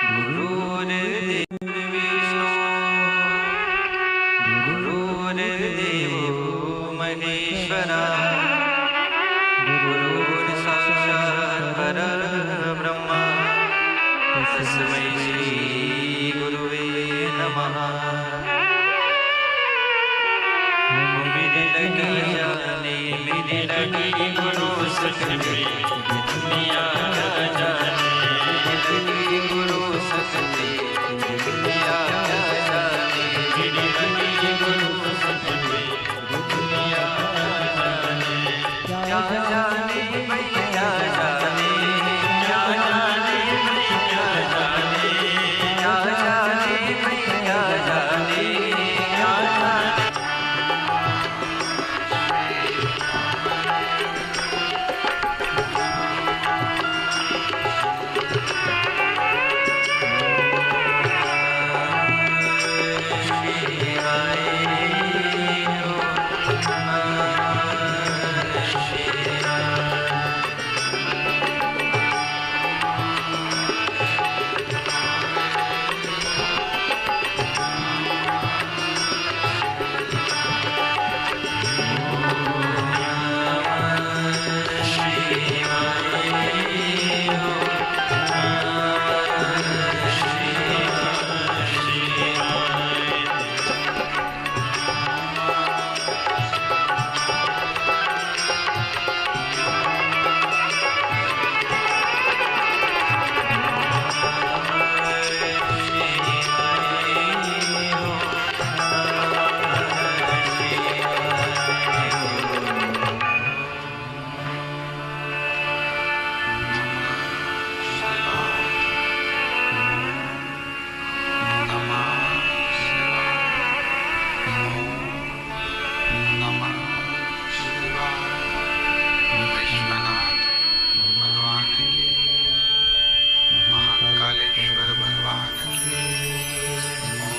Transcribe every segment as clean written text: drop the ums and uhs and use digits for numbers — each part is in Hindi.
गुरुर्देव विष्णु गुरुर्देवो महेश्वरा गुरुर्साक्षात् परब्रह्म तस्मै श्री गुरुवे नमः। मेरी लगी जाने मेरी लगी गुरु सतमे दुनिया जाने मेरी लगी गुरु सतमे दुनिया जाने मेरी लगी गुरु सतमे दुनिया जाने क्या जाने भैया जाने क्या जाने भैया जाने क्या जाने भैया जाने क्या जाने।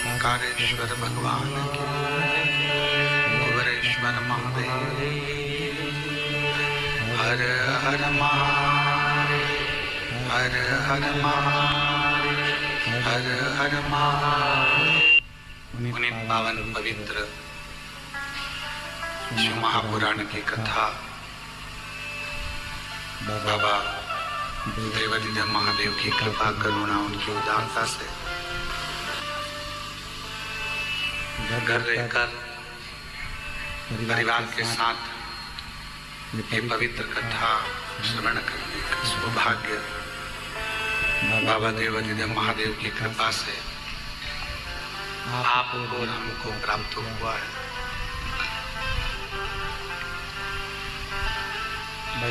ओंकारेश्वर भगवान की भुवनेश्वर महादेव हर हर महादेव हर हर महादेव हर हर महादेव। उन्हीं पावन पवित्र शिव महापुराण की कथा बाबा देवाधिदेव महादेव की कृपा करुणा उनकी उदारता से घर रहकर परिवार के साथ ये पवित्र कथा श्रवण करने का सौभाग्य बाबा देवाधिदेव महादेव की कृपा से आपको और हमको प्राप्त हुआ है।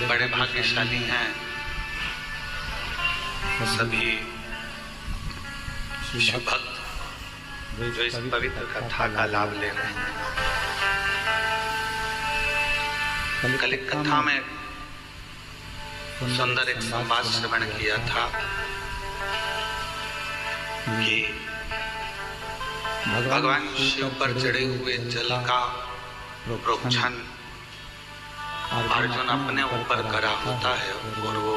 बड़े भाग्यशाली हैं सभी शिव भक्त जो इस पवित्र कथा का लाभ ले रहे हैं। कल एक कथा में सुंदर एक संवाद श्रवण किया था कि भगवान शिव पर चढ़े हुए जल का प्रोक्षण अर्जुन अपने ऊपर करा होता है और वो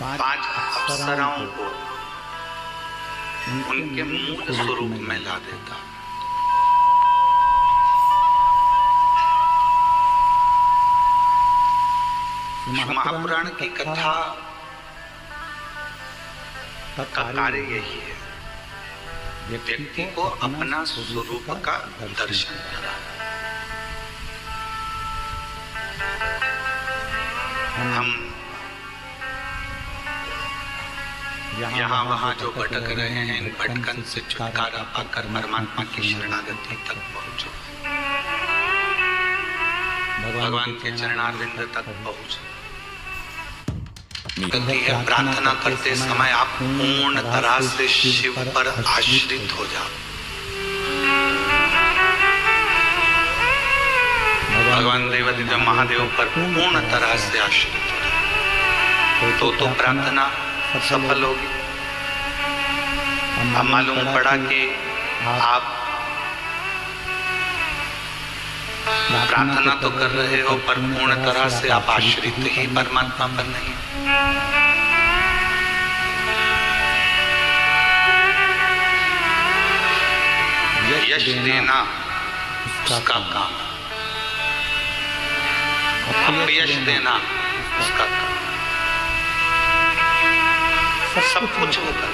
5 अप्सराओं को उनके मूल स्वरूप में ला देता। महापुराण की कथा का कार्य यही है, व्यक्ति को अपना स्वरूप का दर्शन कराना। हम यहाँ वहाँ जो भटक रहे हैं, इन भटकन से छुटकारा पाकर परमात्मा की शरणागति तक पहुँचो, भगवान के चरणारविंद तक पहुँचो। प्रार्थना करते समय आप पूर्ण तरह से शिव पर आश्रित हो जाओ। भगवान देवाधिदेव महादेव पर पूर्ण तरह से आश्रित हो जाओ तो प्रार्थना सफल होगी। अब मालूम पड़ा कि आप प्रार्थना तो कर रहे हो पर पूर्ण तरह से आप आश्रित ही परमात्मा पर नहीं। यश देना उसका काम, अपयश देना उसका काम। सब कुछ वो कर,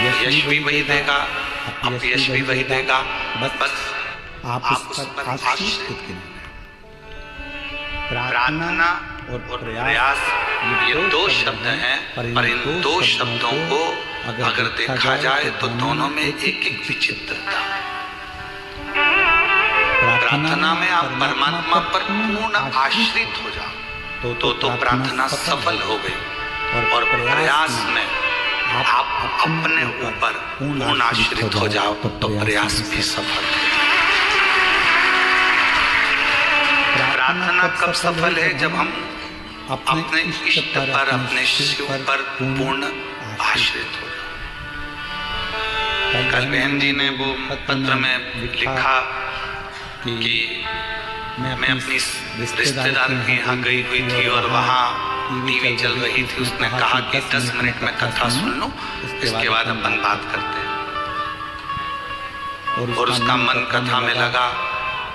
यश भी वही देगा, अपयश भी वही देगा, बस आप उस पर आश्रित हैं। प्रार्थना और प्रयास ये दो शब्द हैं, पर इन दो शब्दों को अगर देखा जाए तो दोनों में एक एक विचित्रता। प्रार्थना में आप परमात्मा पर पूर्ण आश्रित हो जाओ तो प्रार्थना सफल हो गई, और प्रयास में आप अपने ऊपर पूर्ण आश्रित हो जाओ तो प्रयास भी सफल हो। प्रार्थना कब सफल है? जब हम अपने इष्ट पर, अपने शिव पर पूर्ण आश्रित हो। कल बहन जी ने वो पत्र में लिखा कि मैं अपनी रिश्तेदार के यहाँ गई हुई थी और वहाँ टीवी चल रही थी। उसने कहा कि 10 मिनट में कथा सुन लो, इसके बाद अपन बात करते हैं। और उसका मन कथा में लगा।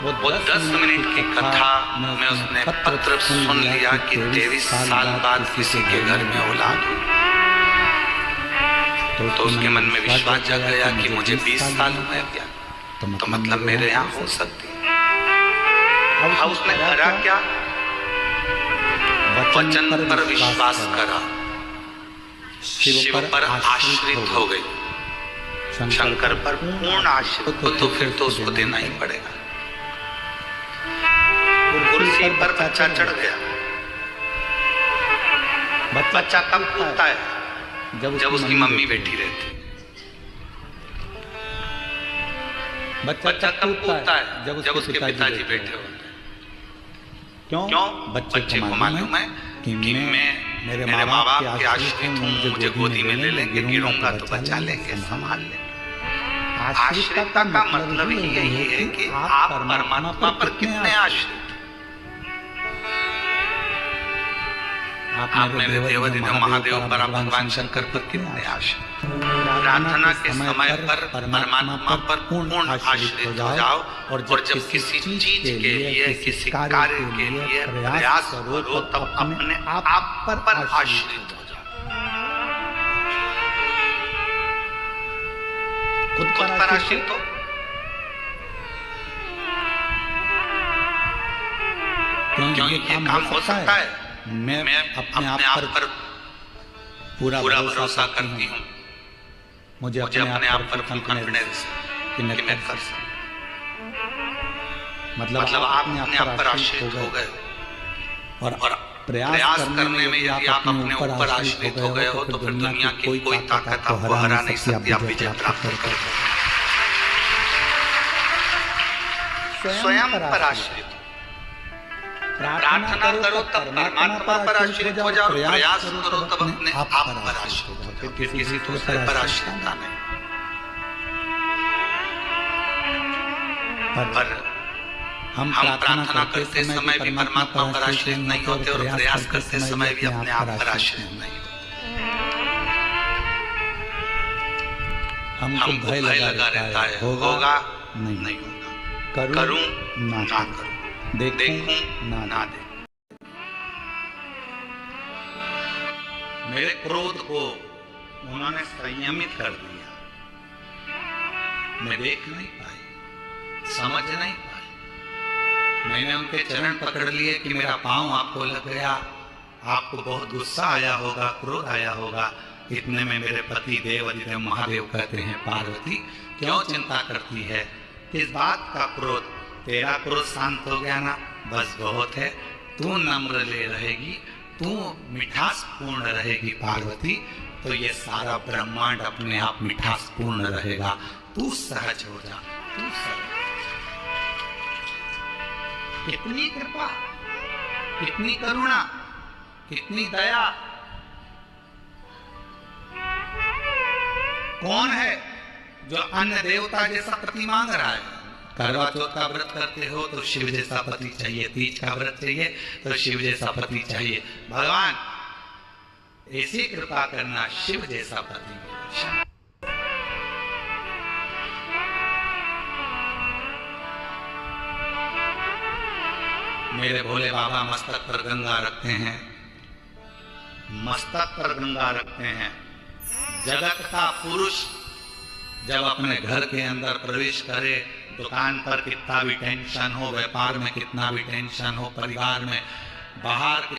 वो 10 मिनट की कथा में उसने पत्र सुन लिया कि 23 साल बाद किसी के घर में औलाद हुई। तो उसके मन में विश्वास जग गया कि मुझे 20 साल हुए क्या, तो मतलब मेरे यहाँ हो सकती है। अब उसने करा क्या? वचन पर विश्वास करा, शिव पर आश्रित हो गई, शंकर पर पूर्ण आश्रित। तो फिर तो उसको देना ही पड़ेगा। कुर्सी पर बच्चा चढ़ गया। बच्चा कब कूदता है? जब उसकी मम्मी बैठी रहती। बच्चा कब कूदता है? जब उसके पिताजी बैठे होते। क्यों? बच्चे को मालूम है कि मैं मेरे माँ बाप के आश्रित हूँ, मुझे गोदी में ले लेंगे, गिरूंगा तो बचा लेंगे, संभाल लेंगे। आश्रितता का मतलब ही यही है कि आप परमात्मा पर कितने आश्रित। आप मेरे देवाधिदेव महादेव पर, भगवान शंकर पर कितने आश्रित। प्रार्थना के समय पर परमात्मा पर पूर्ण आश्रित हो जाओ, और जब किसी चीज के लिए, किसी कार्य के लिए प्रयास करो तब अपने आप पर आश्रित हो जाओ। खुद पर आश्रित हो। क्योंकि ये काम हो सकता है। मैं अपने आप पर पूरा भरोसा करती हूँ। मुझे अपने आप पर कॉन्फिडेंस कि मैं कर सकता। मतलब आप अपने आप पर आश्रित हो गए, और प्रयास करने में यदि आप अपने ऊपर आश्रित हो गए हो तो फिर दुनिया की कोई ताकत आपको हरा नहीं सकती। आप विजय प्राप्त कर स्वयं पर आश्रित। प्रार्थना करो तब परमात्मा पर आश्रित हो जाओ, प्रयास करो तब अपने आप पर आश्रित हो जाओ, फिर किसी दूसरे पर आश्रित नहीं। पर हम प्रार्थना करते समय भी परमात्मा पर आश्रित नहीं होते, और प्रयास करते समय भी अपने आप पर आश्रित नहीं होते। हमको भय लगा रहता है, होगा नहीं होगा, करूं ना करूं, देखूं ना देखूं। मेरे क्रोध को उन्होंने संयमित कर दिया। मैं देख नहीं पाई, समझ नहीं पाई। मैंने उनके चरण पकड़ लिए कि मेरा पांव आपको लग गया, आपको बहुत गुस्सा आया होगा, क्रोध आया होगा। इतने में मेरे पति देवाधिदेव महादेव कहते हैं, पार्वती क्यों चिंता करती है? किस बात का क्रोध? तेरा क्रोध शांत हो गया ना, बस बहुत है। तू नम्र ले रहेगी, तू मिठास पूर्ण रहेगी पार्वती, तो ये सारा ब्रह्मांड अपने आप मिठास पूर्ण रहेगा। तू सहज हो जा, तू सहज। कितनी कृपा, कितनी करुणा, कितनी दया। कौन है जो अन्य देवता जैसा पति मांग रहा है? करवा चौथ का व्रत करते हो तो शिव जैसा पति चाहिए, तीज का व्रत चाहिए तो शिव जैसा पति चाहिए। भगवान ऐसी कृपा करना, शिव जैसा पति। मेरे भोले बाबा मस्तक पर गंगा रखते हैं, मस्तक पर गंगा रखते हैं। जगत का पुरुष जब अपने घर के अंदर प्रवेश करे, दुकान पर कितना भी टेंशन हो, व्यापार में कितना भी टेंशन हो, परिवार में बाहर